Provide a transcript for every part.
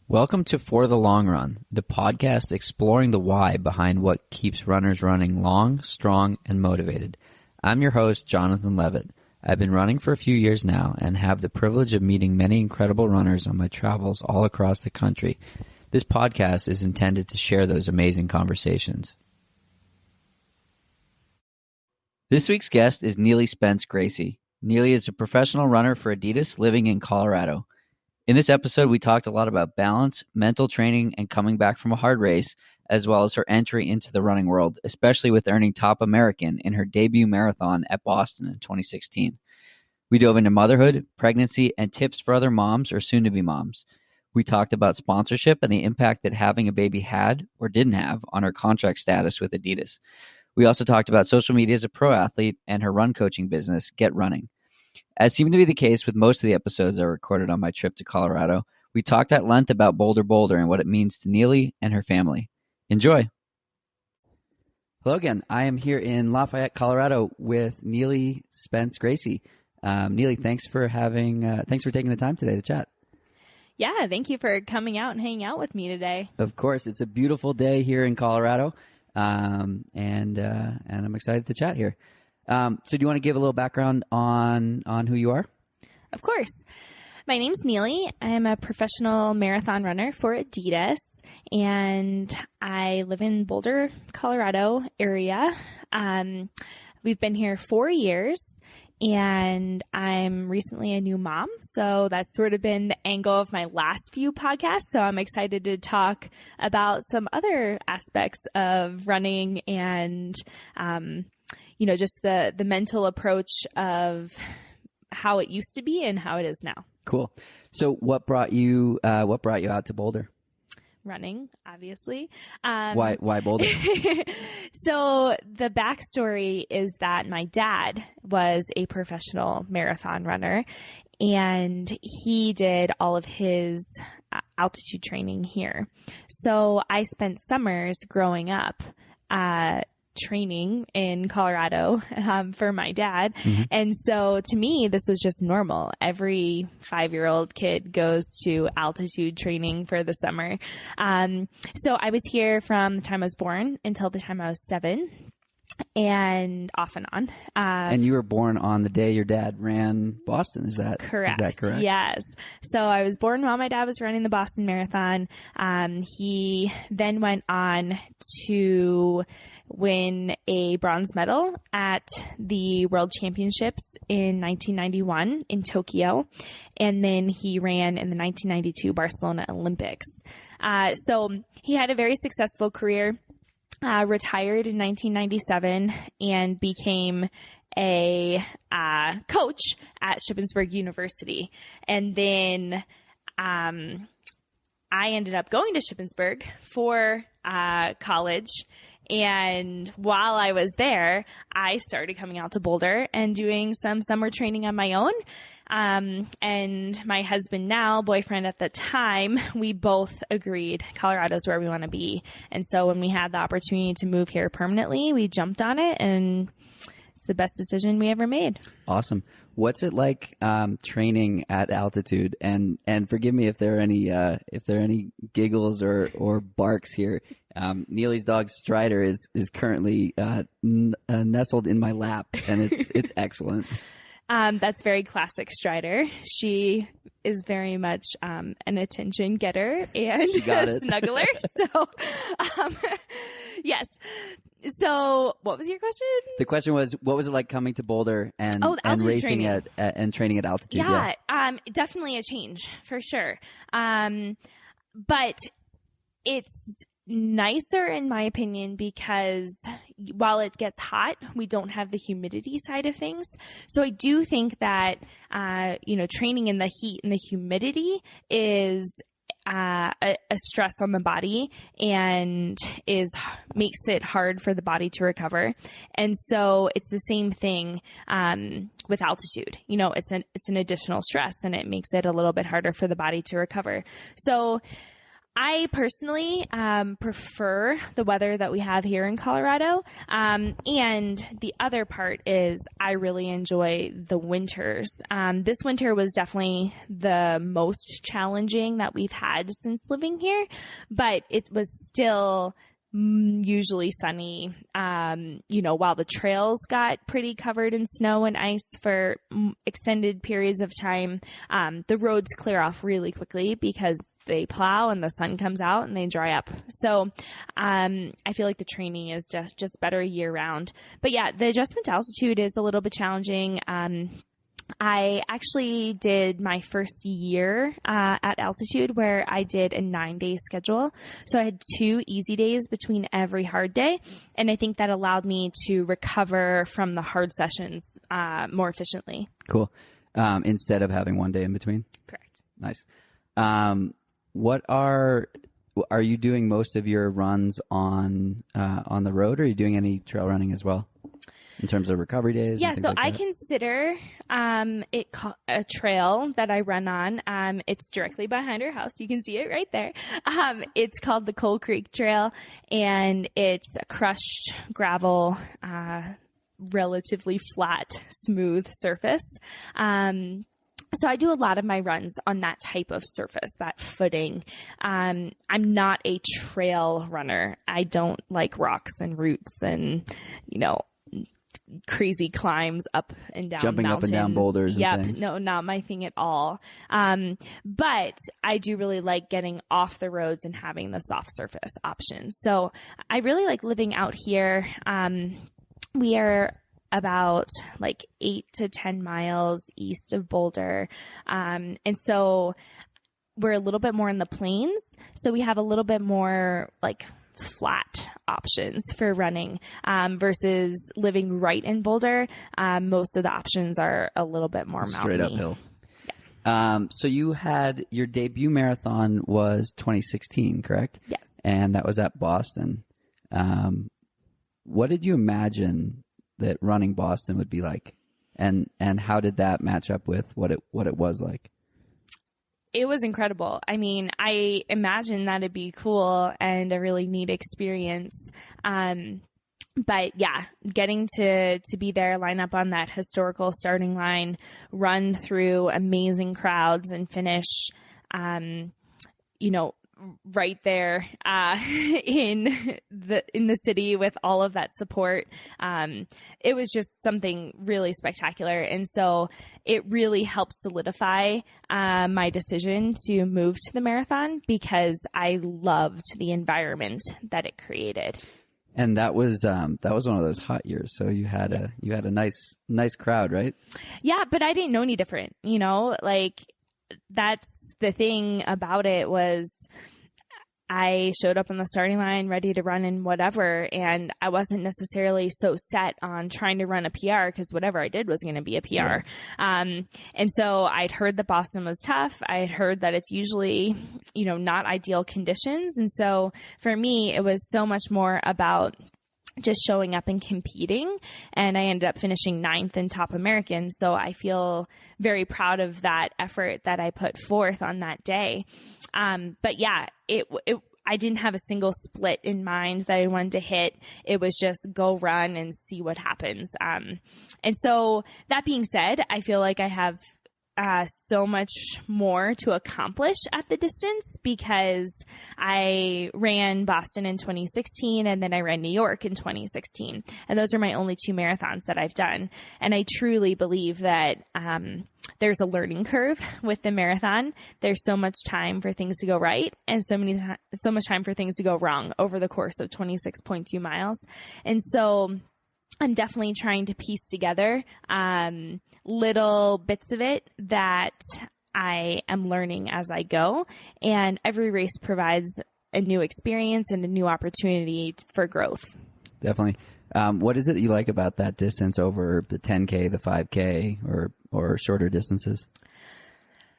Welcome to For the Long Run, the podcast exploring the why behind what keeps runners running long, strong, and motivated. I'm your host, Jonathan Levitt. I've been running for a few years now and have the privilege of meeting many incredible runners on my travels all across the country. This podcast is intended to share those amazing conversations. This week's guest is Neely Spence Gracey. Neely is a professional runner for Adidas living in Colorado. In this episode, we talked a lot about balance, mental training, and coming back from a hard race, as well as her entry into the running world, especially with earning top American in her debut marathon at Boston in 2016. We dove into motherhood, pregnancy, and tips for other moms or soon-to-be moms. We talked about sponsorship and the impact that having a baby had or didn't have on her contract status with Adidas. We also talked about social media as a pro athlete and her run coaching business, Get Running. As seemed to be the case with most of the episodes I recorded on my trip to Colorado, we talked at length about Boulder and what it means to Neely and her family. Enjoy. Hello again. I am here in Lafayette, Colorado with Neely Spence Gracey. Neely, thanks for taking the time today to chat. Yeah, thank you for coming out and hanging out with me today. Of course, it's a beautiful day here in Colorado, and I'm excited to chat here. So do you want to give a little background on who you are? Of course. My name's Neely. I'm a professional marathon runner for Adidas, and I live in Boulder, Colorado area. We've been here 4 years, and I'm recently a new mom. So that's sort of been the angle of my last few podcasts. So I'm excited to talk about some other aspects of running and, just the mental approach of how it used to be and how it is now. Cool. So what brought you out to Boulder? Running, obviously. Why Boulder? So the backstory is that my dad was a professional marathon runner, and he did all of his altitude training here. So I spent summers growing up training in Colorado for my dad. Mm-hmm. And so to me, this was just normal. Every 5-year-old kid goes to altitude training for the summer. So I was here from the time I was born until the time I was 7. And off and on. And you were born on the day your dad ran Boston, is that correct? Is that correct? Yes. So I was born while my dad was running the Boston Marathon. He then went on to win a bronze medal at the World Championships in 1991 in Tokyo. And then he ran in the 1992 Barcelona Olympics. So he had a very successful career. Retired in 1997 and became a coach at Shippensburg University. And then I ended up going to Shippensburg for college. And while I was there, I started coming out to Boulder and doing some summer training on my own. And my husband now, boyfriend at the time, we both agreed Colorado's where we want to be. And so when we had the opportunity to move here permanently, we jumped on it, and it's the best decision we ever made. Awesome. What's it like training at altitude? And forgive me if there are any giggles or barks here. Neely's dog Strider is currently nestled in my lap, and it's excellent. That's very classic Strider. She is very much an attention getter and a snuggler. So, yes. So, what was your question? The question was, what was it like coming to Boulder and racing training. and training at altitude? Yeah, definitely a change for sure. But it's nicer in my opinion because while it gets hot, we don't have the humidity side of things. So I do think that training in the heat and the humidity is a stress on the body and makes it hard for the body to recover. And so it's the same thing with altitude. It's an additional stress, and it makes it a little bit harder for the body to recover. So I personally prefer the weather that we have here in Colorado. And the other part is I really enjoy the winters. This winter was definitely the most challenging that we've had since living here, but it was still usually sunny, while the trails got pretty covered in snow and ice for extended periods of time. The roads clear off really quickly because they plow and the sun comes out and they dry up. So I feel like the training is just better year round. But yeah, the adjustment to altitude is a little bit challenging. I actually did my first year at altitude where I did a 9-day schedule. So I had 2 easy days between every hard day. And I think that allowed me to recover from the hard sessions more efficiently. Cool. Instead of having 1 day in between? Correct. Nice. What are you doing most of your runs on the road, or are you doing any trail running as well? In terms of recovery days? Yeah, so like I that? consider it a trail that I run on. It's directly behind our house. You can see it right there. It's called the Coal Creek Trail, and it's a crushed gravel, relatively flat, smooth surface. So I do a lot of my runs on that type of surface, that footing. I'm not a trail runner. I don't like rocks and roots and, crazy climbs up and down jumping mountains. Up and down boulders Yep, and things. No, not my thing at all. But I do really like getting off the roads and having the soft surface options. So I really like living out here. We are about 8 to 10 miles east of Boulder. And so we're a little bit more in the plains. So we have a little bit more flat options for running versus living right in Boulder. Most of the options are a little bit more straight mountainy. uphill. Yeah. So you had your debut marathon was 2016, correct? Yes. And that was at Boston. What did you imagine that running Boston would be like, and how did that match up with what it was like? It was incredible. I mean, I imagined that it'd be cool and a really neat experience. But yeah, getting to be there, line up on that historical starting line, run through amazing crowds and finish, right there in the city with all of that support. It was just something really spectacular. And so it really helped solidify my decision to move to the marathon because I loved the environment that it created. And that was one of those hot years. So you had a nice crowd, right? Yeah, but I didn't know any different, that's the thing about it was I showed up on the starting line ready to run in whatever, and I wasn't necessarily so set on trying to run a PR because whatever I did was going to be a PR. Yeah. And so I'd heard that Boston was tough. I had heard that it's usually, not ideal conditions. And so for me, it was so much more about just showing up and competing. And I ended up finishing 9th in Top American. So I feel very proud of that effort that I put forth on that day. But yeah, I didn't have a single split in mind that I wanted to hit. It was just go run and see what happens. And so that being said, I feel like I have so much more to accomplish at the distance because I ran Boston in 2016 and then I ran New York in 2016. And those are my only 2 marathons that I've done. And I truly believe that there's a learning curve with the marathon. There's so much time for things to go right and so much time for things to go wrong over the course of 26.2 miles. And so I'm definitely trying to piece together little bits of it that I am learning as I go. And every race provides a new experience and a new opportunity for growth. Definitely. What is it that you like about that distance over the 10K, the 5K, or shorter distances?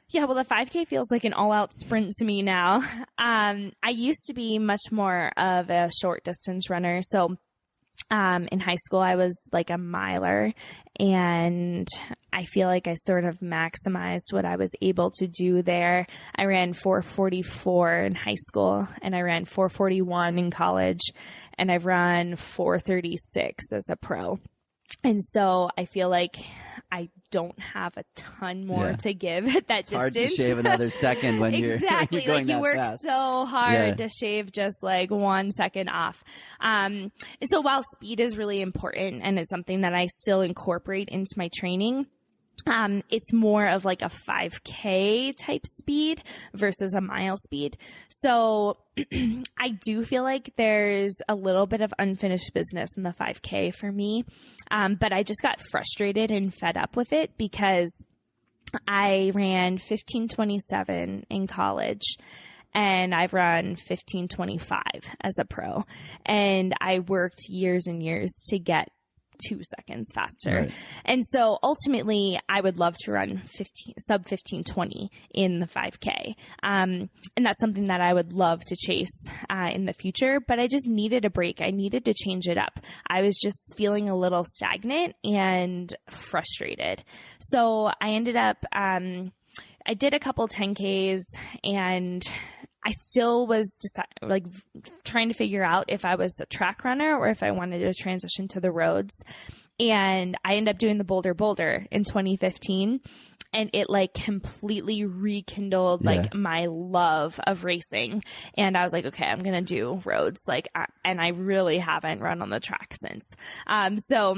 Yeah, well, the 5K feels like an all-out sprint to me now. I used to be much more of a short distance runner. So In high school, I was like a miler, and I feel like I sort of maximized what I was able to do there. I ran 4:44 in high school, and I ran 4:41 in college, and I've run 4:36 as a pro. And so I feel like I don't have a ton more to give at that distance. Hard to shave another second when you're exactly you're going like you that work fast. so hard to shave just like 1 second off. And so while speed is really important and it's something that I still incorporate into my training, it's more of like a 5K type speed versus a mile speed. So I do feel like there's a little bit of unfinished business in the 5K for me. But I just got frustrated and fed up with it because I ran 15:27 in college, and I've run 15:25 as a pro. And I worked years and years to get 2 seconds faster. Right. And so ultimately I would love to run sub 15:20 in the 5K. And that's something that I would love to chase in the future, but I just needed a break. I needed to change it up. I was just feeling a little stagnant and frustrated. So I ended up, I did a couple 10Ks, and I still was trying to figure out if I was a track runner or if I wanted to transition to the roads. And I ended up doing the Boulder in 2015, and it like completely rekindled like my love of racing. And I was like, okay, I'm going to do roads. And I really haven't run on the track since. So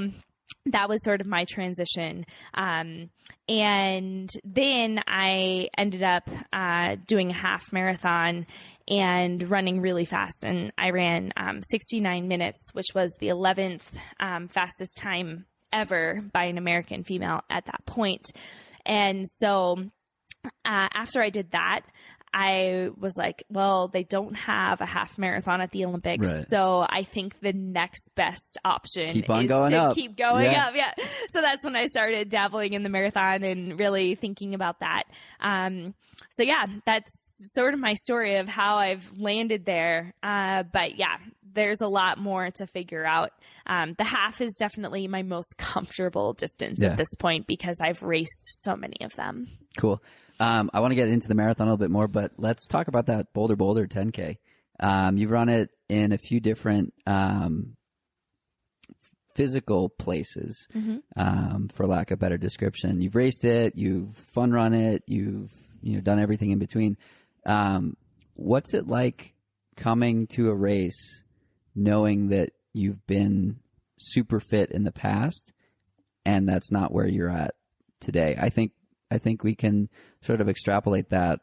that was sort of my transition. And then I ended up doing a half marathon and running really fast. And I ran 69 minutes, which was the 11th fastest time ever by an American female at that point. And so after I did that, I was like, well, they don't have a half marathon at the Olympics. Right. So I think the next best option is to keep going up. Yeah. So that's when I started dabbling in the marathon and really thinking about that. So yeah, that's sort of my story of how I've landed there. But yeah, there's a lot more to figure out. The half is definitely my most comfortable distance at this point because I've raced so many of them. Cool. I want to get into the marathon a little bit more, but let's talk about that Boulder 10K. You've run it in a few different physical places, for lack of a better description. You've raced it, you've fun run it, you've done everything in between. What's it like coming to a race knowing that you've been super fit in the past and that's not where you're at today? I think we can sort of extrapolate that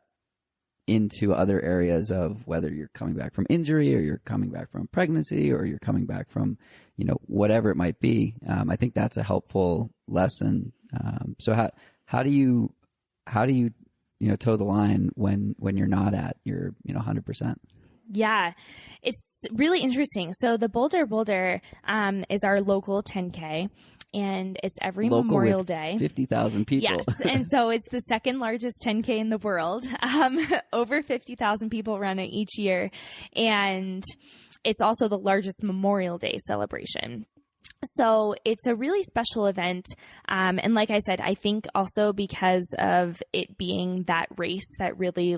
into other areas of whether you're coming back from injury or you're coming back from pregnancy or you're coming back from, whatever it might be. I think that's a helpful lesson. So how do you toe the line when you're not at your, 100%? Yeah, it's really interesting. So the Boulder is our local 10K, and it's every local Memorial Day. 50,000 people. Yes, and so it's the second largest 10K in the world. Over 50,000 people run it each year, and it's also the largest Memorial Day celebration. So it's a really special event. And like I said, I think also because of it being that race that really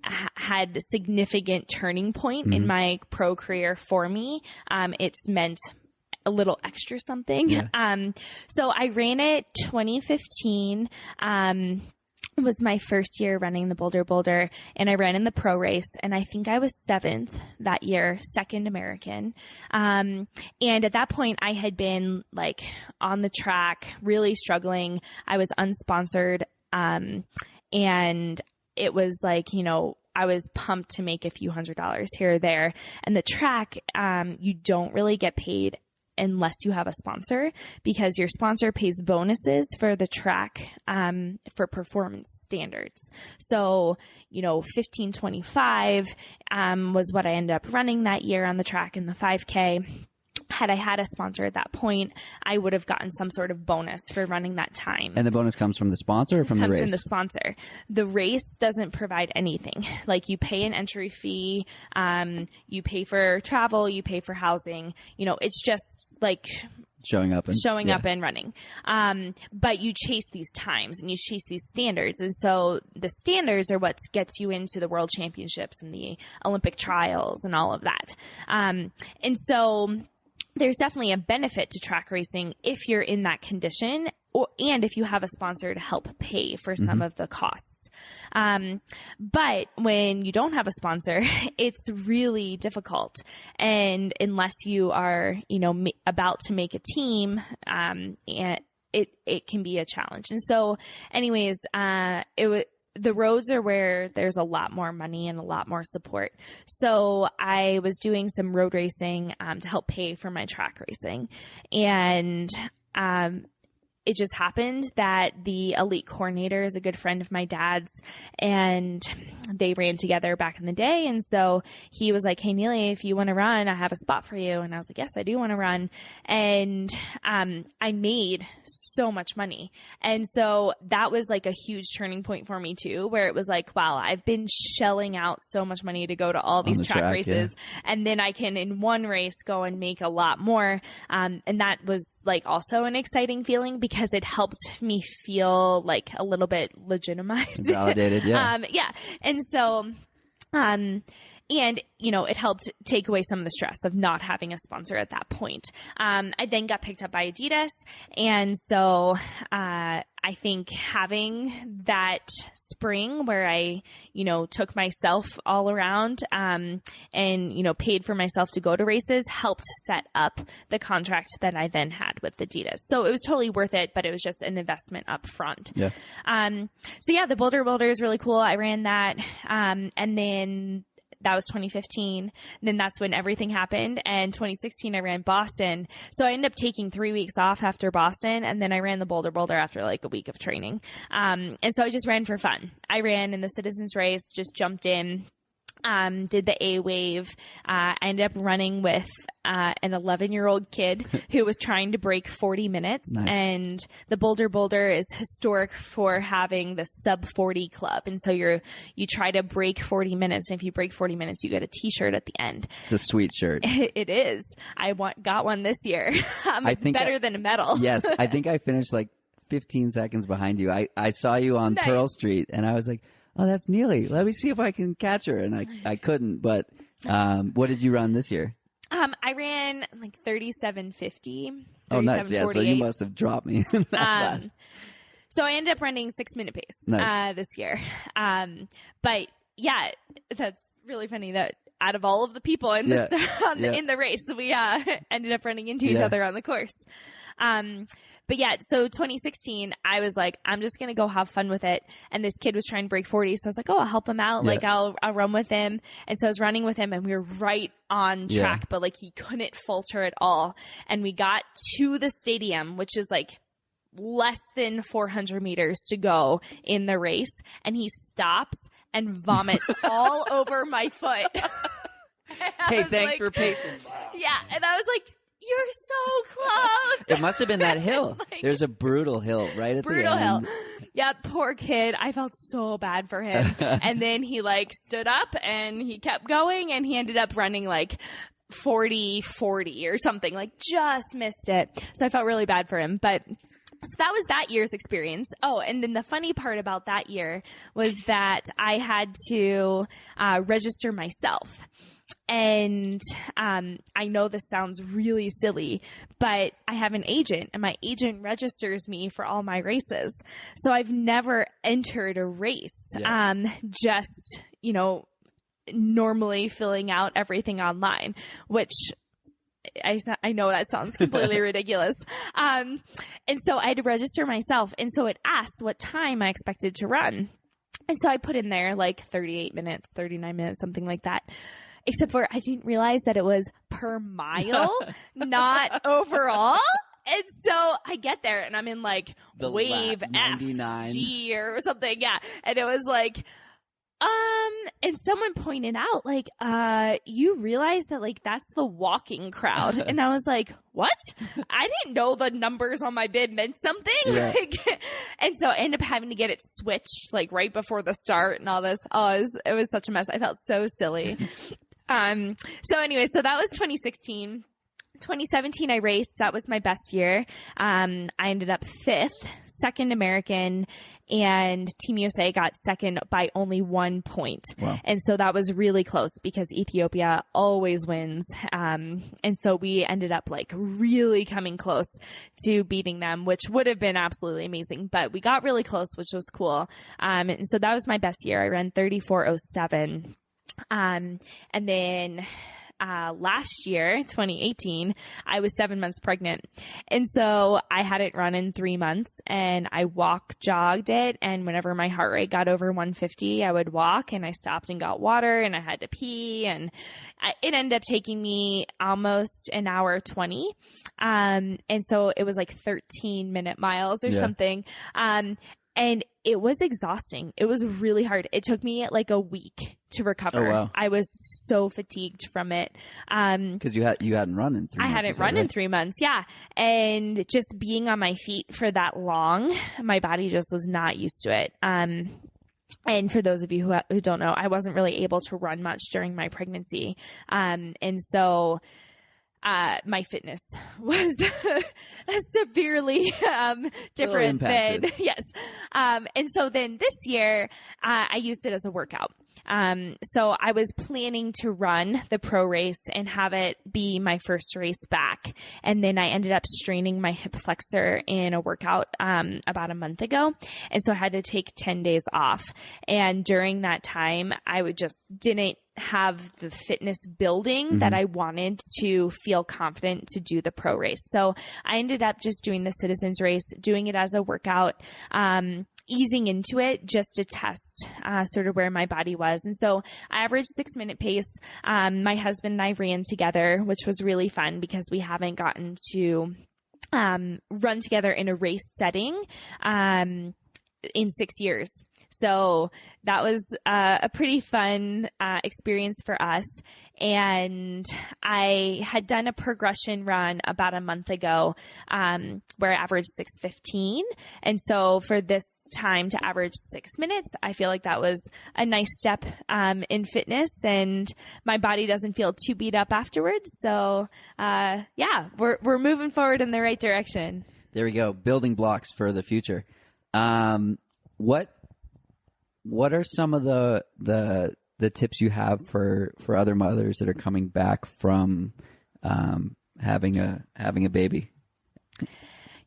had a significant turning point in my pro career for me. It's meant a little extra something. Yeah. So I ran it 2015. Was my first year running the Boulder, and I ran in the pro race, and I think I was 7th that year, second American. And at that point I had been on the track, really struggling. I was unsponsored. And it was I was pumped to make a few $100s here or there. And the track, you don't really get paid unless you have a sponsor, because your sponsor pays bonuses for the track, for performance standards. So, 15:25, was what I ended up running that year on the track in the 5K. had I had a sponsor at that point, I would have gotten some sort of bonus for running that time. And the bonus comes from the sponsor or from the race? Comes from the sponsor. The race doesn't provide anything. Like, you pay an entry fee, you pay for travel, you pay for housing. You know, it's just like showing up and running. But you chase these times and you chase these standards. And so the standards are what gets you into the world championships and the Olympic trials and all of that. And so there's definitely a benefit to track racing if you're in that condition, and if you have a sponsor to help pay for some of the costs. But when you don't have a sponsor, it's really difficult. And unless you are, you know, about to make a team, and it can be a challenge. And so anyways, the roads are where there's a lot more money and a lot more support. So I was doing some road racing to help pay for my track racing. And it just happened that the elite coordinator is a good friend of my dad's, and they ran together back in the day. And so he was like, "Hey, Neely, if you want to run, I have a spot for you." And I was like, "Yes, I do want to run." And I made so much money. And so that was like a huge turning point for me too, where it was like, wow, I've been shelling out so much money to go to all these track races. Yeah. And then I can, in one race, go and make a lot more. And that was like also an exciting feeling, because it helped me feel like a little bit legitimized. Validated, yeah. Yeah. And so, and, you know, it helped take away some of the stress of not having a sponsor at that point. I then got picked up by Adidas. And so, I think having that spring where I, you know, took myself all around, and, you know, paid for myself to go to races helped set up the contract that I then had with Adidas. So it was totally worth it, but it was just an investment up front. Yeah. So yeah, the Boulder is really cool. I ran that. And then that was 2015. Then that's when everything happened. And 2016, I ran Boston. So I ended up taking 3 weeks off after Boston. And then I ran the Boulder after like a week of training. And so I just ran for fun. I ran in the Citizens Race, just jumped in, did the A wave. I ended up running with an 11-year-old kid who was trying to break 40 minutes. Nice. And the Boulder is historic for having the sub 40 club. And so you try to break 40 minutes. And if you break 40 minutes, you get a t-shirt at the end. It's a sweet shirt. It is. I got one this year. It's better than a medal. Yes. I think I finished like 15 seconds behind you. I saw you on Nice. Pearl Street and I was like, "Oh, that's Neely. Let me see if I can catch her." And I couldn't, but what did you run this year? I ran like 37:50. Oh, nice. Yeah, so you must have dropped me in that class. So I ended up running 6-minute pace Nice. This year. But yeah, that's really funny that out of all of the people in in the race, we ended up running into each other on the course. But yeah, so 2016, I was like, I'm just going to go have fun with it. And this kid was trying to break 40. So I was like, oh, I'll help him out. Yeah. Like I'll run with him. And so I was running with him and we were right on track, but like he couldn't falter at all. And we got to the stadium, which is like less than 400 meters to go in the race. And he stops and vomits all over my foot. Hey, thanks for pacing. Wow. Yeah. And I was like, you're so close. It must have been that hill. Like, there's a brutal hill right at the end. Brutal hill. Yeah, poor kid. I felt so bad for him. And then he like stood up and he kept going and he ended up running like 40 or something, like just missed it. So I felt really bad for him. But so that was that year's experience. Oh, and then the funny part about that year was that I had to register myself. And I know this sounds really silly, but I have an agent and my agent registers me for all my races. So I've never entered a race, just, you know, normally filling out everything online, which I know that sounds completely ridiculous. And so I had to register myself. And so it asked what time I expected to run. And so I put in there like 38 minutes, 39 minutes, something like that. Except for I didn't realize that it was per mile, not overall. And so I get there and I'm in like the wave F, G or something. Yeah. And it was like And someone pointed out, like, you realize that, like, that's the walking crowd. And I was like, what? I didn't know the numbers on my bib meant something. Yeah. Like, and so I ended up having to get it switched, like, right before the start and all this. Oh, it was such a mess. I felt so silly. So anyway, so that was 2016. 2017, I raced. That was my best year. I ended up 5th, second American, and Team USA got second by only 1 point. Wow. And so that was really close because Ethiopia always wins. And so we ended up like really coming close to beating them, which would have been absolutely amazing. But we got really close, which was cool. And so that was my best year. I ran 34:07. And then last year, 2018, I was 7 months pregnant. And so I hadn't run in 3 months, and I jogged it. And whenever my heart rate got over 150, I would walk, and I stopped and got water, and I had to pee. And it ended up taking me almost an hour 20. And so it was like 13-minute miles or something. And it was exhausting. It was really hard. It took me like a week to recover. Oh, wow. I was so fatigued from it. Because you hadn't run in 3 months. I hadn't run in 3 months. Yeah. And just being on my feet for that long, my body just was not used to it. And for those of you who don't know, I wasn't really able to run much during my pregnancy. And so my fitness was severely different than, yes. And so then this year, I used it as a workout. So I was planning to run the pro race and have it be my first race back. And then I ended up straining my hip flexor in a workout, about a month ago. And so I had to take 10 days off. And during that time, didn't have the fitness building that I wanted to feel confident to do the pro race. So I ended up just doing the Citizens race, doing it as a workout, easing into it just to test sort of where my body was. And so I averaged 6-minute pace. My husband and I ran together, which was really fun because we haven't gotten to run together in a race setting in 6 years. So that was a pretty fun experience for us. And I had done a progression run about a month ago where I averaged 6:15. And so for this time to average 6 minutes, I feel like that was a nice step in fitness, and my body doesn't feel too beat up afterwards. So yeah, we're moving forward in the right direction. There we go. Building blocks for the future. What are some of the tips you have for other mothers that are coming back from having a baby?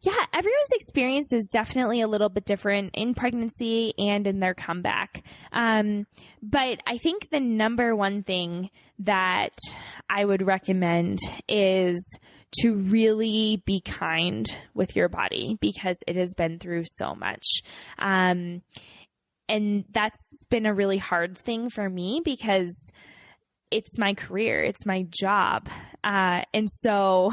Yeah, everyone's experience is definitely a little bit different in pregnancy and in their comeback. But I think the number one thing that I would recommend is to really be kind with your body because it has been through so much. And that's been a really hard thing for me because it's my career, it's my job. And so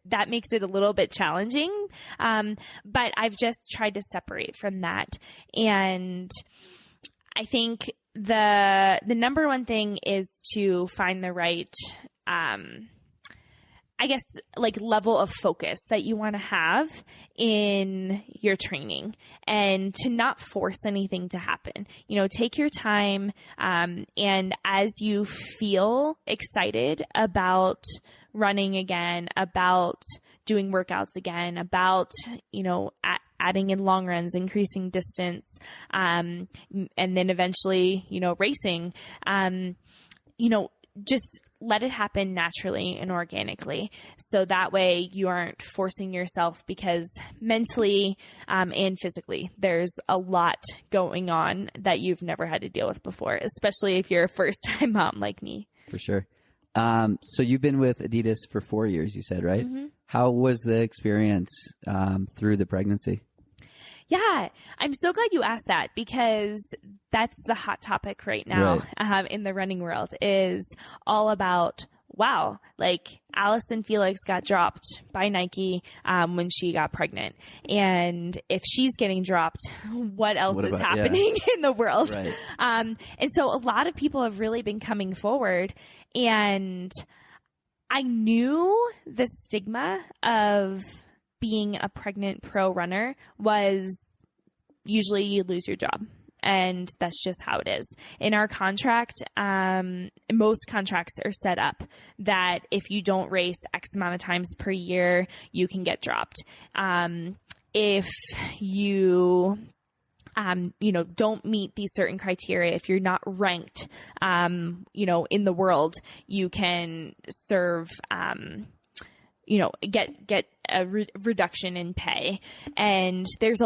that makes it a little bit challenging. But I've just tried to separate from that. And I think the number one thing is to find the right, I guess, like level of focus that you want to have in your training and to not force anything to happen. You know, take your time. And as you feel excited about running again, about doing workouts again, about, you know, adding in long runs, increasing distance, and then eventually, you know, racing, you know, just let it happen naturally and organically. So that way you aren't forcing yourself because mentally and physically there's a lot going on that you've never had to deal with before, especially if you're a first-time mom like me. For sure. So you've been with Adidas for 4 years, you said, right? Mm-hmm. How was the experience through the pregnancy? Yeah, I'm so glad you asked that because that's the hot topic right now in the running world is all about wow, like Allison Felix got dropped by Nike when she got pregnant. And if she's getting dropped, what else is happening in the world? Right. And so a lot of people have really been coming forward, and I knew the stigma of being a pregnant pro runner was usually you lose your job. And that's just how it is. In our contract, most contracts are set up that if you don't race X amount of times per year, you can get dropped. If you, don't meet these certain criteria, if you're not ranked, in the world, you can serve, get a reduction in pay. And there's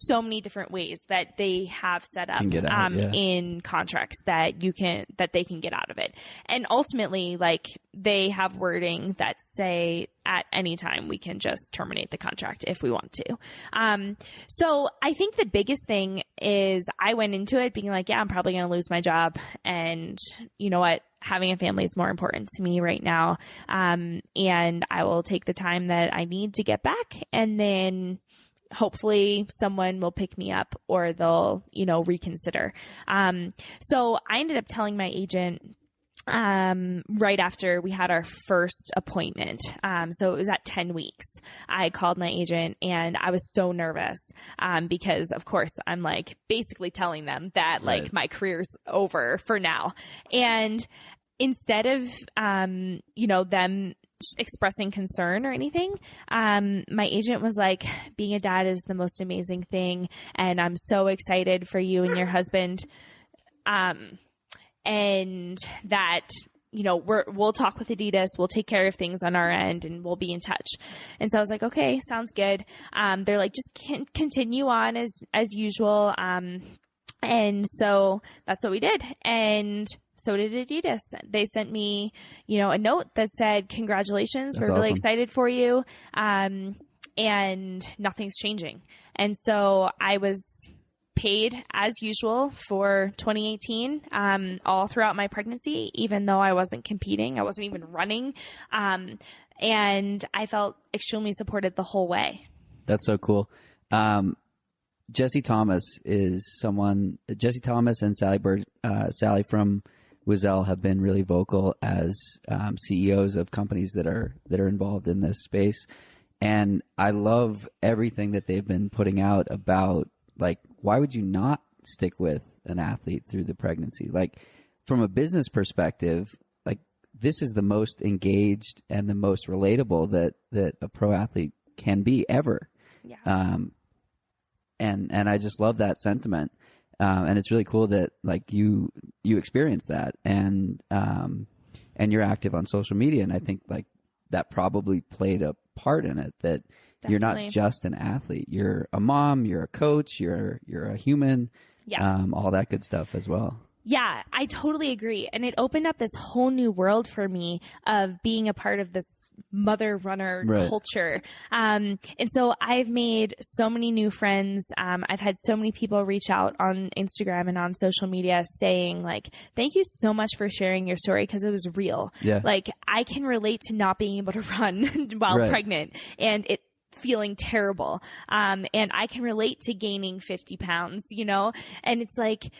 so many different ways that they have set up in contracts that they can get out of it. And ultimately, like, they have wording that say at any time we can just terminate the contract if we want to. So I think the biggest thing is I went into it being like, yeah, I'm probably going to lose my job. And you know what? Having a family is more important to me right now. And I will take the time that I need to get back, and then hopefully someone will pick me up or they'll, reconsider. So I ended up telling my agent, right after we had our first appointment. So it was at 10 weeks. I called my agent and I was so nervous, because of course I'm like basically telling them that like my career's over for now. And instead of, them expressing concern or anything, my agent was like, being a dad is the most amazing thing. And I'm so excited for you and your husband. And that, we'll talk with Adidas, we'll take care of things on our end, and we'll be in touch. And so I was like, okay, sounds good. They're like, just continue on as usual. And so that's what we did. And so did Adidas. They sent me, a note that said, congratulations, that's we're really awesome. excited for you. And nothing's changing. And so I was paid as usual for 2018, all throughout my pregnancy, even though I wasn't competing, I wasn't even running. And I felt extremely supported the whole way. That's so cool. Jesse Thomas and Sally from Wizell have been really vocal as CEOs of companies that are involved in this space. And I love everything that they've been putting out about, like, why would you not stick with an athlete through the pregnancy? Like, from a business perspective, like, this is the most engaged and the most relatable that a pro athlete can be ever. Yeah. And I just love that sentiment. And it's really cool that, like, you experience that, and you're active on social media. And I think, like, that probably played a part in it, that Definitely. You're not just an athlete. You're a mom, you're a coach, you're a human, yes. All that good stuff as well. Yeah, I totally agree. And it opened up this whole new world for me of being a part of this mother runner culture. And so I've made so many new friends. I've had so many people reach out on Instagram and on social media saying, like, thank you so much for sharing your story, because it was real. Yeah. Like, I can relate to not being able to run while pregnant, and it feeling terrible. And I can relate to gaining 50 pounds, and it's like,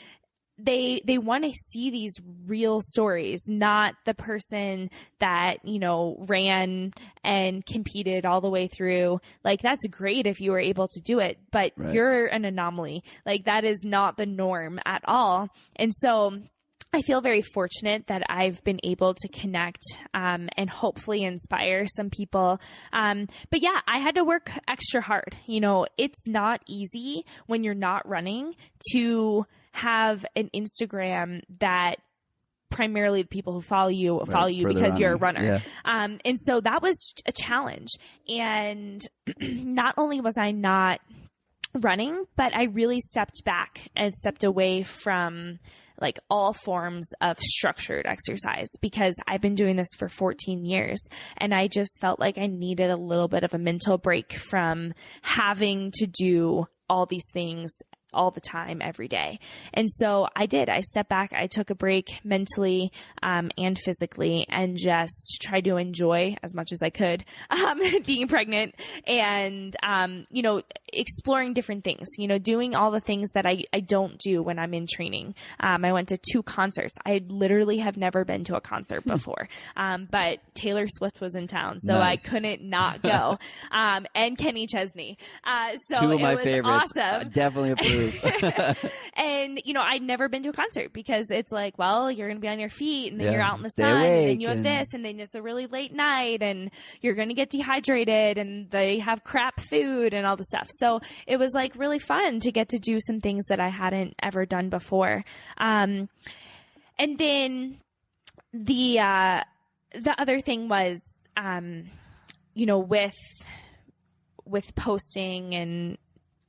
they want to see these real stories, not the person that, ran and competed all the way through. Like, that's great if you were able to do it, but you're an anomaly. Like, that is not the norm at all. And so I feel very fortunate that I've been able to connect and hopefully inspire some people. But yeah, I had to work extra hard. It's not easy when you're not running to have an Instagram that primarily the people who follow you because you're a runner. Yeah. And so that was a challenge. And not only was I not running, but I really stepped back and stepped away from like all forms of structured exercise, because I've been doing this for 14 years and I just felt like I needed a little bit of a mental break from having to do all these things all the time, every day. And so I did. I stepped back. I took a break mentally and physically, and just tried to enjoy as much as I could being pregnant, and, exploring different things, doing all the things that I don't do when I'm in training. I went to 2 concerts. I literally have never been to a concert before, but Taylor Swift was in town, so Nice. I couldn't not go. And Kenny Chesney. So 2 of my it was favorites. awesome. Definitely approve. And, I'd never been to a concert, because it's like, well, you're going to be on your feet, and then Yeah, you're out in the stay sun, and then awake you have this, and then it's a really late night, and you're going to get dehydrated, and they have crap food and all the stuff. So it was like really fun to get to do some things that I hadn't ever done before. And then the other thing was, with posting, and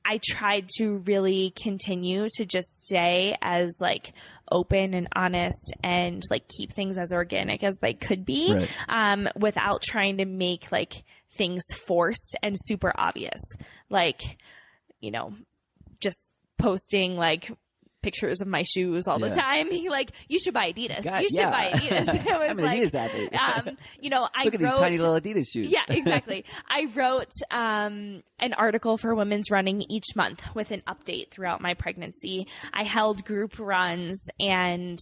I tried to really continue to just stay as like open and honest, and like keep things as organic as they could be, Right. Without trying to make like things forced and super obvious. Like, just posting like pictures of my shoes all the time. Like, you should buy Adidas. You should buy Adidas. It was I'm an Adidas athlete. I Look at these tiny little Adidas shoes. Yeah, exactly. I wrote an article for Women's Running each month with an update throughout my pregnancy. I held group runs, and,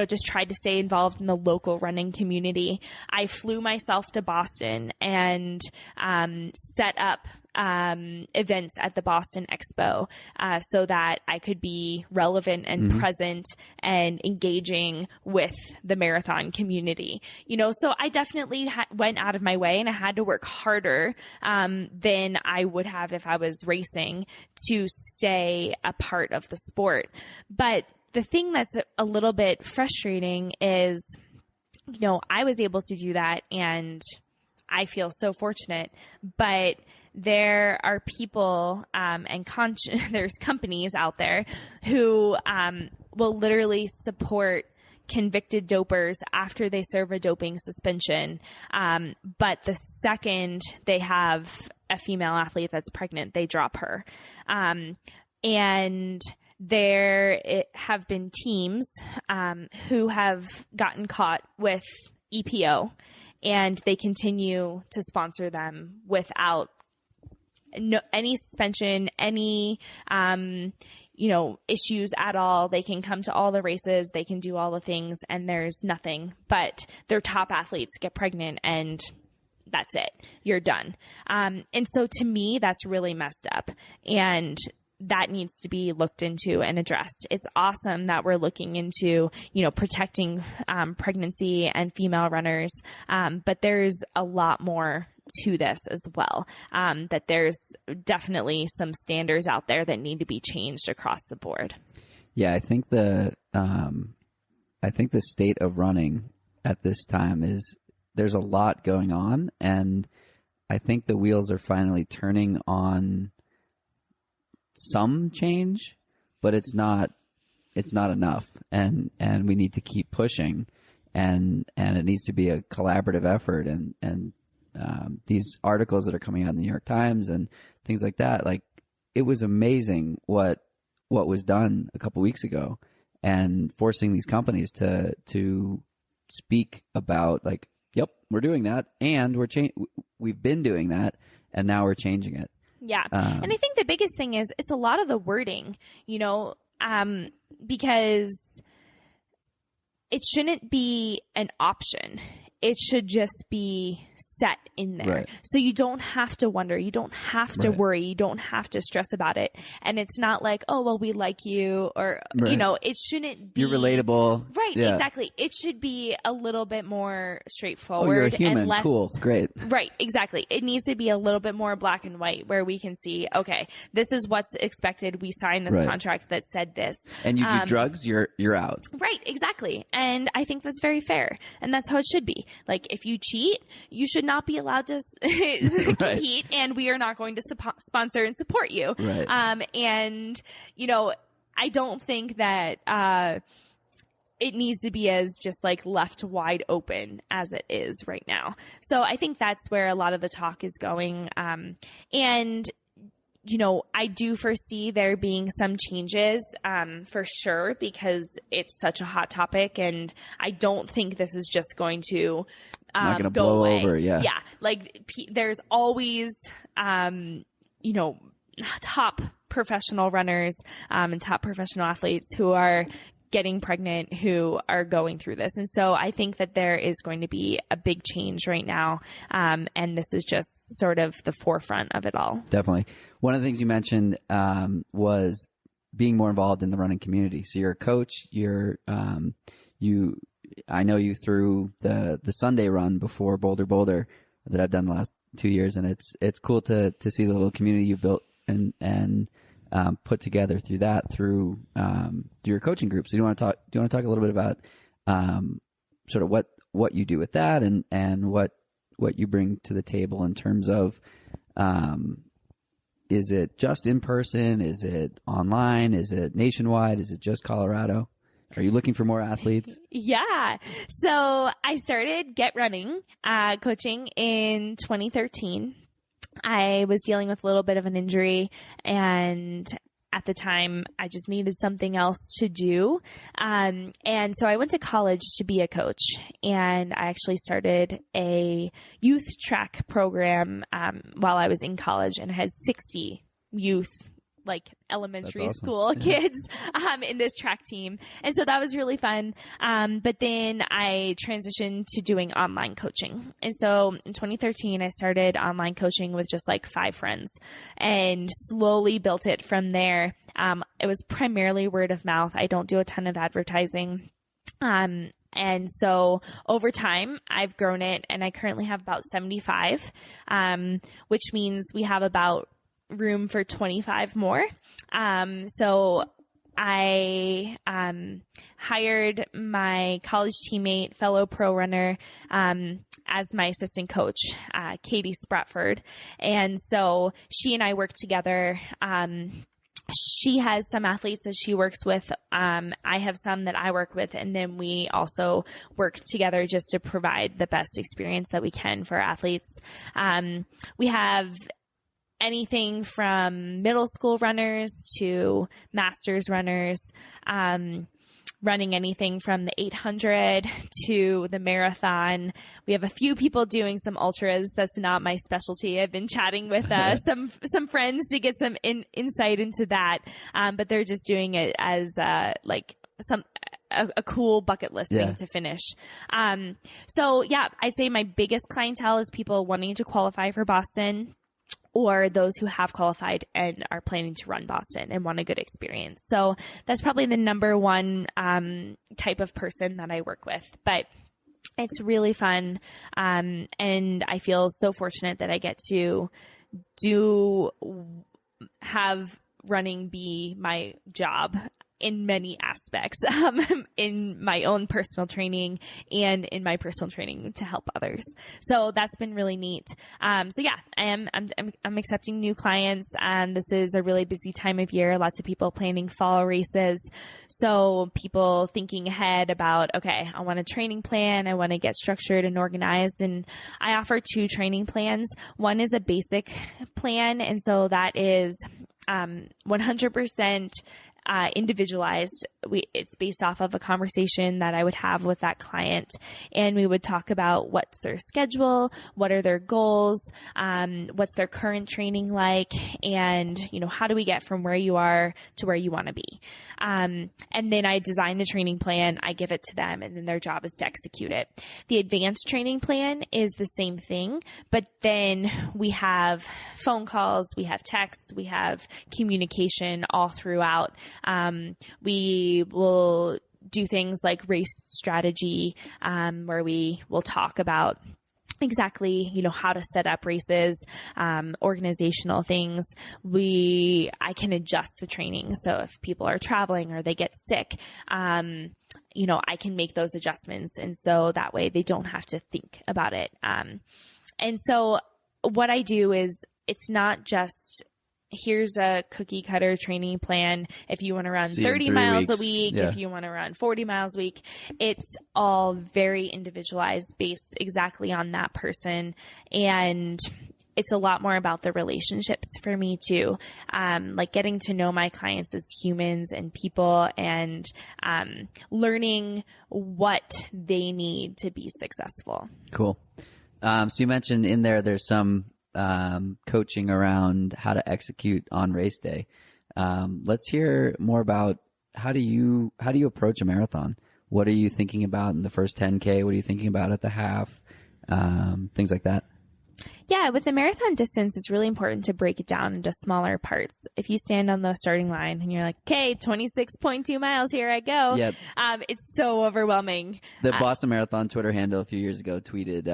just tried to stay involved in the local running community. I flew myself to Boston and set up events at the Boston Expo, so that I could be relevant and present and engaging with the marathon community. So I definitely went out of my way, and I had to work harder than I would have if I was racing, to stay a part of the sport. But the thing that's a little bit frustrating is, I was able to do that, and I feel so fortunate, but there are people and there's companies out there who will literally support convicted dopers after they serve a doping suspension. But the second they have a female athlete that's pregnant, they drop her. And there have been teams who have gotten caught with EPO, and they continue to sponsor them without any suspension, any, issues at all. They can come to all the races, they can do all the things, and there's nothing, but their top athletes get pregnant, and that's it. You're done. And so to me, that's really messed up, and that needs to be looked into and addressed. It's awesome that we're looking into, protecting pregnancy and female runners, but there's a lot more to this as well, that there's definitely some standards out there that need to be changed across the board. Yeah, I think the state of running at this time is there's a lot going on, and I think the wheels are finally turning on some change, but it's not enough, and we need to keep pushing, and it needs to be a collaborative effort, and these articles that are coming out in the New York Times and things like that, like, it was amazing what was done a couple weeks ago, and forcing these companies to speak about, like, yep, we're doing that, and we've been doing that, and now we're changing it. Yeah. And I think the biggest thing is it's a lot of the wording, because it shouldn't be an option. It should just be set in there. Right. So you don't have to wonder. You don't have to worry. You don't have to stress about it. And it's not like, oh, well, we like you, or, it shouldn't be. You're relatable. Right. Yeah. Exactly. It should be a little bit more straightforward. Oh, you're a human. And less. Cool. Great. Right. Exactly. It needs to be a little bit more black and white, where we can see, okay, this is what's expected. We signed this contract that said this. And you do drugs, you're out. Right. Exactly. And I think that's very fair. And that's how it should be. Like, if you cheat, you should not be allowed to compete, and we are not going to sponsor and support you. Right. And, I don't think that it needs to be as just like left wide open as it is right now. So I think that's where a lot of the talk is going. And I do foresee there being some changes for sure, because it's such a hot topic, and I don't think this is just going to not going to go blow away. over. Yeah. Yeah. Like there's always, top professional runners and top professional athletes who are getting pregnant, who are going through this. And so I think that there is going to be a big change right now. And this is just sort of the forefront of it all. Definitely. One of the things you mentioned was being more involved in the running community. So you're a coach, I know you through the Sunday run before Boulder that I've done the last 2 years. And it's cool to see the little community you've built and put together through your coaching group. So do you want to talk a little bit about sort of what you do with that and what you bring to the table in terms of is it just in person? Is it online? Is it nationwide? Is it just Colorado? Are you looking for more athletes? Yeah. So I started Get Running coaching in 2013. I was dealing with a little bit of an injury, and at the time I just needed something else to do. And so I went to college to be a coach, and I actually started a youth track program while I was in college, and had 60 youth, like elementary school kids in this track team. And so that was really fun. But then I transitioned to doing online coaching. And so in 2013, I started online coaching with just like 5 friends and slowly built it from there. It was primarily word of mouth. I don't do a ton of advertising. And so over time, I've grown it, and I currently have about 75, which means we have about room for 25 more. So I hired my college teammate, fellow pro runner, as my assistant coach, Katie Spratford. And so she and I work together. She has some athletes that she works with. I have some that I work with. And then we also work together just to provide the best experience that we can for athletes. We have anything from middle school runners to masters runners, running anything from the 800 to the marathon. We have a few people doing some ultras. That's not my specialty. I've been chatting with some friends to get some insight into that, but they're just doing it as a cool bucket list thing to finish. So yeah, I'd say my biggest clientele is people wanting to qualify for Boston, or those who have qualified and are planning to run Boston and want a good experience. So that's probably the number one type of person that I work with. But it's really fun, and I feel so fortunate that I get to have running be my job in many aspects, in my own personal training and in my personal training to help others. So that's been really neat. So yeah, I'm accepting new clients, and this is a really busy time of year. Lots of people planning fall races. So people thinking ahead about, okay, I want a training plan. I want to get structured and organized. And I offer 2 training plans. One is a basic plan. And so that is 100% individualized. It's based off of a conversation that I would have with that client, and we would talk about what's their schedule, what are their goals, what's their current training like, and how do we get from where you are to where you want to be. And then I design the training plan, I give it to them, and then their job is to execute it. The advanced training plan is the same thing, but then we have phone calls, we have texts, we have communication all throughout. We will do things like race strategy, where we will talk about exactly, how to set up races, organizational things. I can adjust the training. So if people are traveling or they get sick, I can make those adjustments. And so that way they don't have to think about it. And so what I do is, it's not just, here's a cookie cutter training plan. If you want to run 30 miles a week, if you want to run 40 miles a week, it's all very individualized, based exactly on that person. And it's a lot more about the relationships for me too. Like getting to know my clients as humans and people, and learning what they need to be successful. Cool. So you mentioned in there's some coaching around how to execute on race day. Let's hear more about how do you approach a marathon? What are you thinking about in the first 10K? What are you thinking about at the half? Things like that. Yeah, with the marathon distance, it's really important to break it down into smaller parts. If you stand on the starting line and you're like, okay, 26.2 miles, here I go. Yep. It's so overwhelming. The Boston Marathon Twitter handle a few years ago tweeted,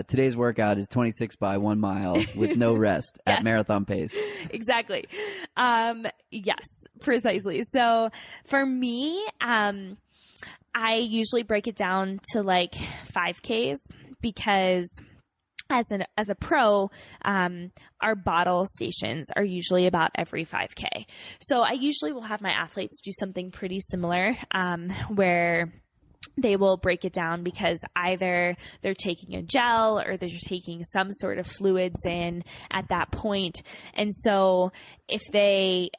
today's workout is 26 by 1 mile with no rest at marathon pace. Exactly. Yes, precisely. So for me, I usually break it down to like 5Ks because as a pro, our bottle stations are usually about every 5K. So I usually will have my athletes do something pretty similar, where they will break it down because either they're taking a gel or they're taking some sort of fluids in at that point. And so if they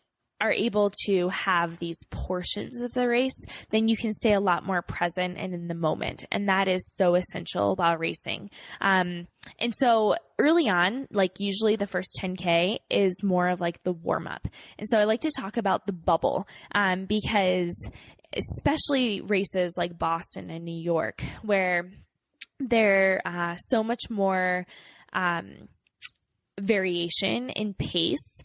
are able to have these portions of the race, then you can stay a lot more present and in the moment. And that is so essential while racing. And so early on, like usually the first 10K is more of like the warm up. And so I like to talk about the bubble, because especially races like Boston and New York, where there so much more variation in pace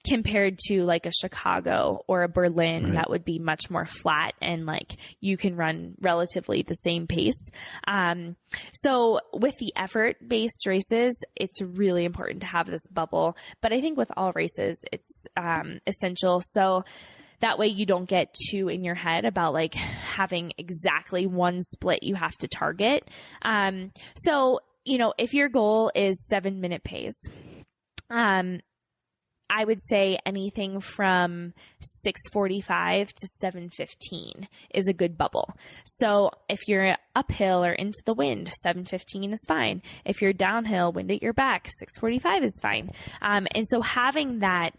compared to like a Chicago or a Berlin, right, that would be much more flat and like you can run relatively the same pace. So with the effort-based races, it's really important to have this bubble. But I think with all races, it's essential. So that way you don't get too in your head about like having exactly one split you have to target. So, you know, if your goal is 7-minute pace, I would say anything from 6:45 to 7:15 is a good bubble. So if you're uphill or into the wind, 7:15 is fine. If you're downhill, wind at your back, 6:45 is fine. And so having that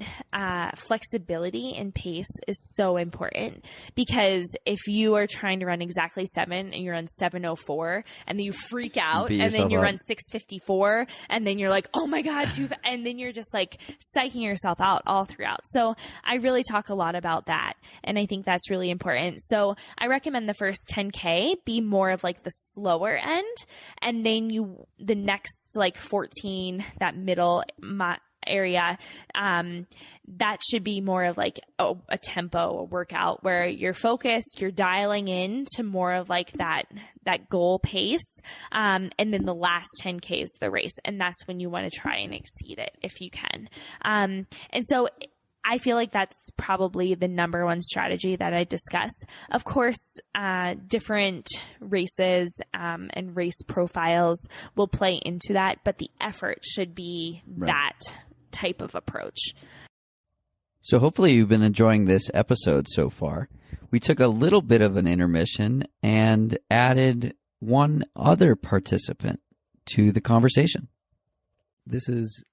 flexibility in pace is so important, because if you are trying to run exactly 7 and you're on 7:04 and then you freak out and then you run 6:54 and then you're like, oh my God, and then you're just like psyching yourself out all throughout. So I really talk a lot about that. And I think that's really important. So I recommend the first 10K be more of like the slower end. And then the next like 14, that middle area, that should be more of like a tempo, a workout where you're focused, you're dialing in to more of like that goal pace. And then the last 10K is the race. And that's when you want to try and exceed it if you can. And so I feel like that's probably the number one strategy that I discuss. Of course, different races and race profiles will play into that, but the effort should be that type of approach. So hopefully you've been enjoying this episode so far. We took a little bit of an intermission and added one other participant to the conversation. This is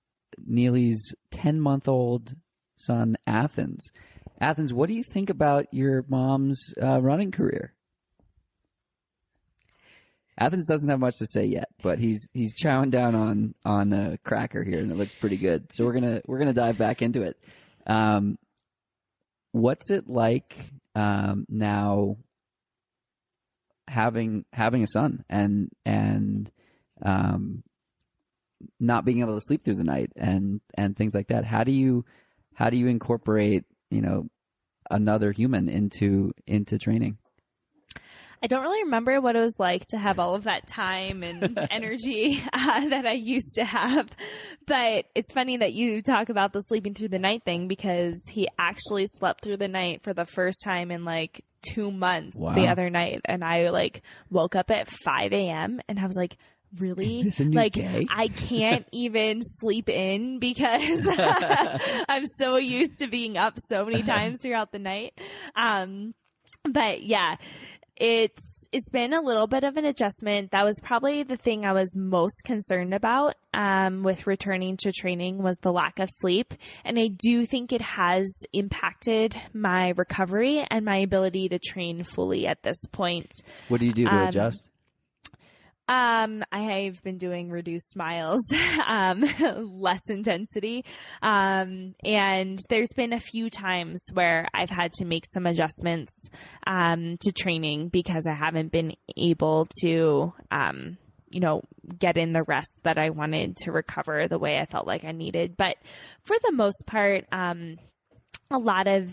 Neely's 10-month-old son, Athens. Athens, what do you think about your mom's running career? Athens doesn't have much to say yet, but he's chowing down on a cracker here, and it looks pretty good. So we're gonna dive back into it. What's it like now having a son and not being able to sleep through the night and things like that? How do you incorporate, you know, another human into training? I don't really remember what it was like to have all of that time and energy that I used to have. But it's funny that you talk about the sleeping through the night thing, because he actually slept through the night for the first time in like 2 months the other night. And I like woke up at 5 a.m. and I was like, really? Is this a new day? I can't even sleep in because I'm so used to being up so many times throughout the night. But yeah, it's it's been a little bit of an adjustment. That was probably the thing I was most concerned about with returning to training was the lack of sleep. And I do think it has impacted my recovery and my ability to train fully at this point. What do you do to adjust? I've been doing reduced miles, less intensity. And there's been a few times where I've had to make some adjustments, to training because I haven't been able to, get in the rest that I wanted to recover the way I felt like I needed. But for the most part, a lot of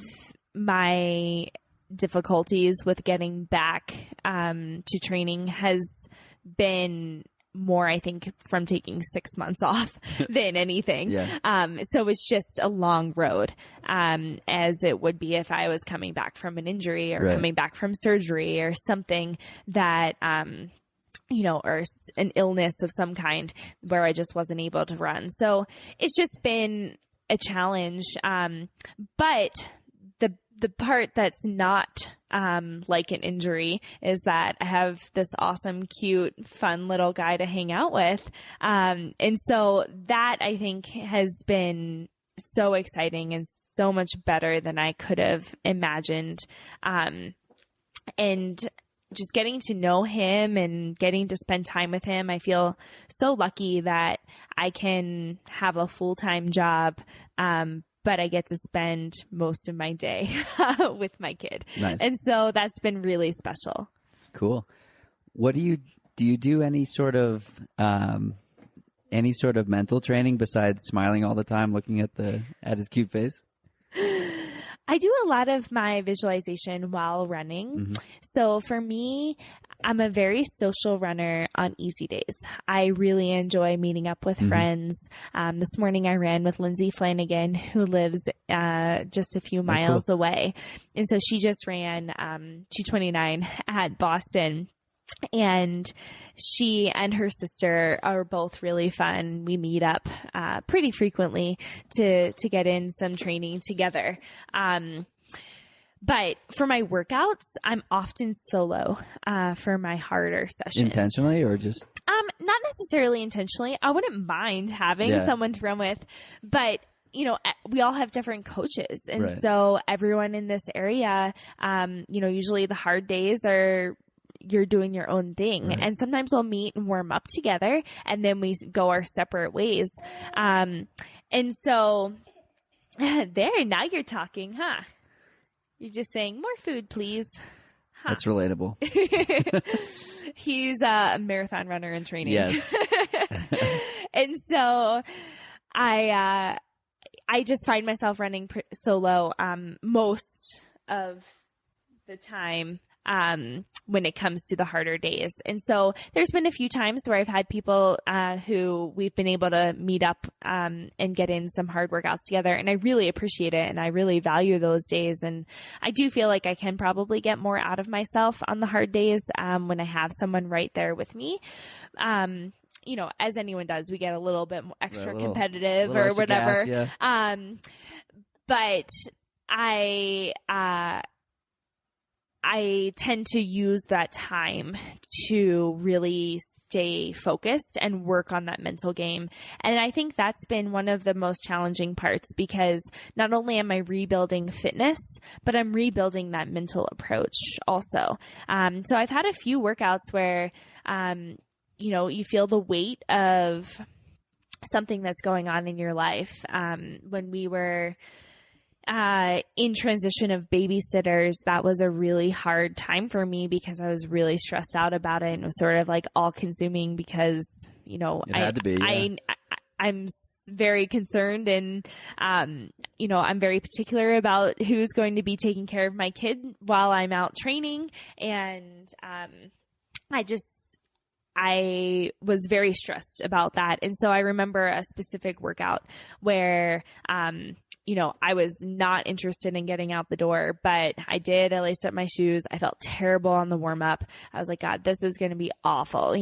my difficulties with getting back, to training has been more, I think, from taking 6 months off than anything. Yeah. So it's just a long road, as it would be if I was coming back from an injury or coming back from surgery or something that, or an illness of some kind where I just wasn't able to run. So it's just been a challenge. But the part that's not like an injury is that I have this awesome, cute, fun little guy to hang out with. And so that I think has been so exciting and so much better than I could have imagined. And just getting to know him and getting to spend time with him, I feel so lucky that I can have a full-time job, but I get to spend most of my day with my kid. Nice. And so that's been really special. Cool. What do you do any sort of mental training besides smiling all the time, looking at his cute face? I do a lot of my visualization while running. Mm-hmm. So for me, I'm a very social runner on easy days. I really enjoy meeting up with friends. This morning I ran with Lindsay Flanagan, who lives just a few miles away. And so she just ran 229 at Boston. And she and her sister are both really fun. We meet up pretty frequently to get in some training together. But for my workouts, I'm often solo for my harder sessions. Intentionally or just? Not necessarily intentionally. I wouldn't mind having someone to run with, but we all have different coaches. And so everyone in this area, usually the hard days are you're doing your own thing. Right. And sometimes we'll meet and warm up together and then we go our separate ways. And so there, now you're talking, huh? You're just saying more food, please. Huh. That's relatable. He's a marathon runner in training. Yes. And so I just find myself running solo, most of the time. When it comes to the harder days. And so there's been a few times where I've had people who we've been able to meet up and get in some hard workouts together. And I really appreciate it. And I really value those days. And I do feel like I can probably get more out of myself on the hard days when I have someone right there with me. As anyone does, we get a little bit more extra competitive or whatever. Gas, yeah. But I tend to use that time to really stay focused and work on that mental game. And I think that's been one of the most challenging parts because not only am I rebuilding fitness, but I'm rebuilding that mental approach also. So I've had a few workouts where, you feel the weight of something that's going on in your life. When we were in transition of babysitters, that was a really hard time for me because I was really stressed out about it and it was sort of like all consuming because, it had to be, yeah. I'm very concerned and, I'm very particular about who's going to be taking care of my kid while I'm out training. And, I was very stressed about that. And so I remember a specific workout where, I was not interested in getting out the door, but I did. I laced up my shoes. I felt terrible on the warm up. I was like, God, this is going to be awful.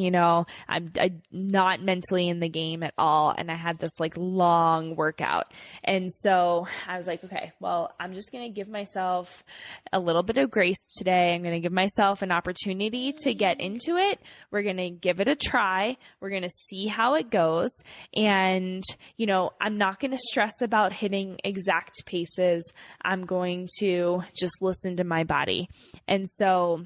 I'm not mentally in the game at all. And I had this like long workout. And so I was like, okay, well, I'm just going to give myself a little bit of grace today. I'm going to give myself an opportunity to get into it. We're going to give it a try. We're going to see how it goes. And, I'm not going to stress about hitting exact paces. I'm going to just listen to my body. And so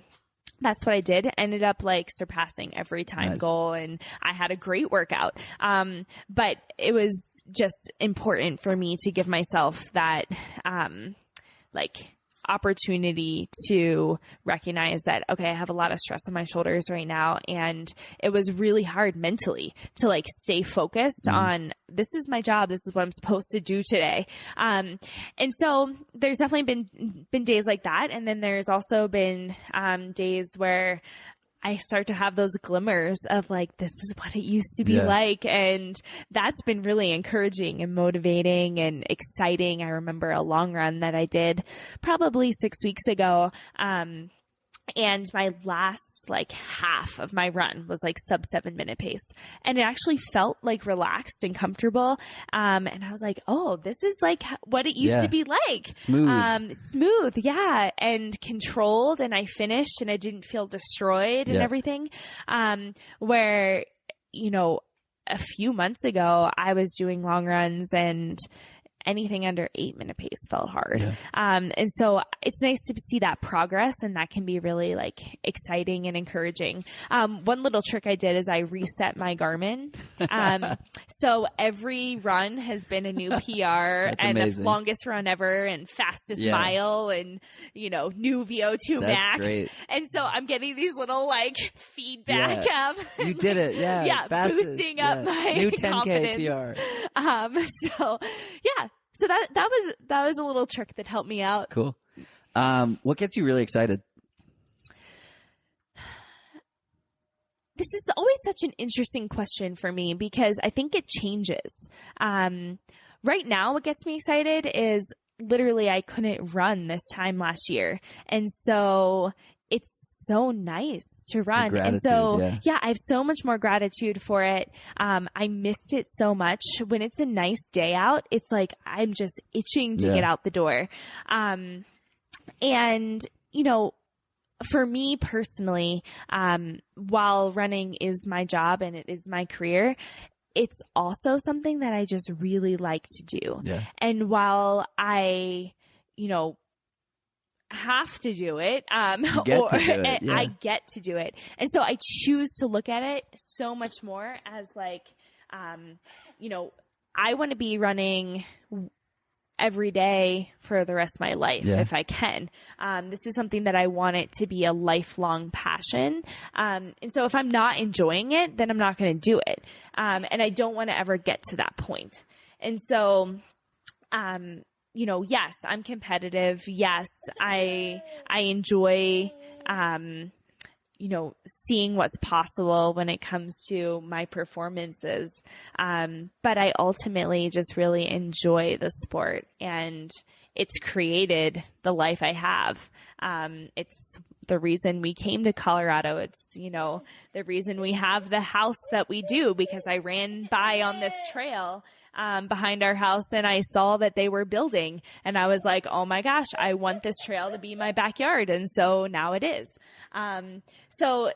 that's what I did. Ended up like surpassing every time goal, and I had a great workout. But it was just important for me to give myself that, opportunity to recognize that, okay, I have a lot of stress on my shoulders right now. And it was really hard mentally to like stay focused on, this is my job. This is what I'm supposed to do today. And so there's definitely been days like that. And then there's also been, days where I start to have those glimmers of like, this is what it used to be like. And that's been really encouraging and motivating and exciting. I remember a long run that I did probably 6 weeks ago. And my last like half of my run was like sub 7 minute pace. And it actually felt like relaxed and comfortable. And I was like, oh, this is like what it used to be like. Smooth. Yeah. And controlled. And I finished and I didn't feel destroyed and everything. Where, a few months ago I was doing long runs and anything under 8 minute pace felt hard. And so it's nice to see that progress, and that can be really like exciting and encouraging. One little trick I did is I reset my Garmin. So every run has been a new PR and the longest run ever and fastest mile and, new VO2 max. Great. And so I'm getting these little like feedback of you did it. Yeah. Fastest, boosting up my new 10K confidence. PR. So that was a little trick that helped me out. Cool. What gets you really excited? This is always such an interesting question for me because I think it changes. Right now, what gets me excited is literally I couldn't run this time last year. And so it's so nice to run. And so, I have so much more gratitude for it. I missed it so much. When it's a nice day out, it's like, I'm just itching to get out the door. And, for me personally, while running is my job and it is my career, it's also something that I just really like to do. And while I, have to do it, I get to do it. And so I choose to look at it so much more as like, I want to be running every day for the rest of my life if I can. This is something that I want it to be a lifelong passion. And so if I'm not enjoying it, then I'm not going to do it. And I don't want to ever get to that point. And so, yes, I'm competitive. Yes, I enjoy, seeing what's possible when it comes to my performances. But I ultimately just really enjoy the sport, and it's created the life I have. It's the reason we came to Colorado. It's, the reason we have the house that we do, because I ran by on this trail behind our house and I saw that they were building, and I was like, oh my gosh, I want this trail to be my backyard. And so now it is. So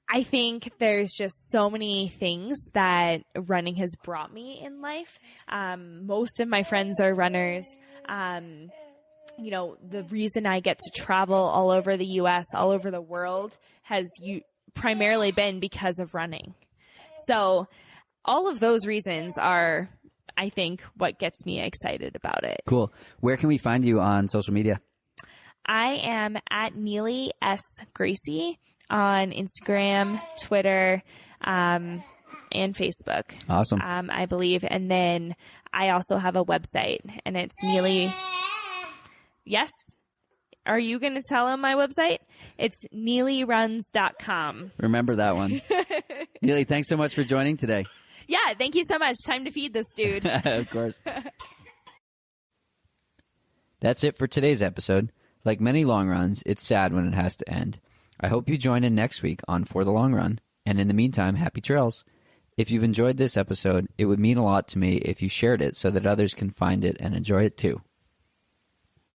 I think there's just so many things that running has brought me in life. Most of my friends are runners. The reason I get to travel all over the US, all over the world, has primarily been because of running. So all of those reasons are, I think, what gets me excited about it. Cool. Where can we find you on social media? I am at Neely S. Gracey on Instagram, Twitter, and Facebook. Awesome. I believe. And then I also have a website, and it's Neely. Yes. Are you going to tell him my website? It's neelyruns.com. Remember that one. Neely, thanks so much for joining today. Yeah, thank you so much. Time to feed this dude. Of course. That's it for today's episode. Like many long runs, it's sad when it has to end. I hope you join in next week on For the Long Run. And in the meantime, happy trails. If you've enjoyed this episode, it would mean a lot to me if you shared it so that others can find it and enjoy it too.